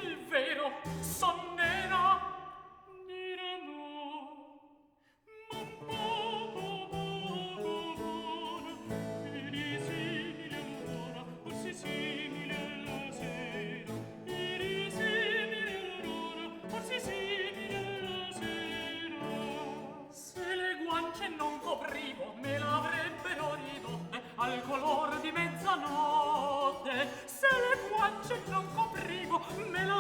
del vero son nera. Nera no, ma un poco buona, eri simile all'ora, forse simile alla sera. Eri simile all'ora, forse simile alla sera. Se le guance non coprivo, me l'avrebbero ridotte al color di mezzanotte. Se le guance non coprivo, me l'avrebbero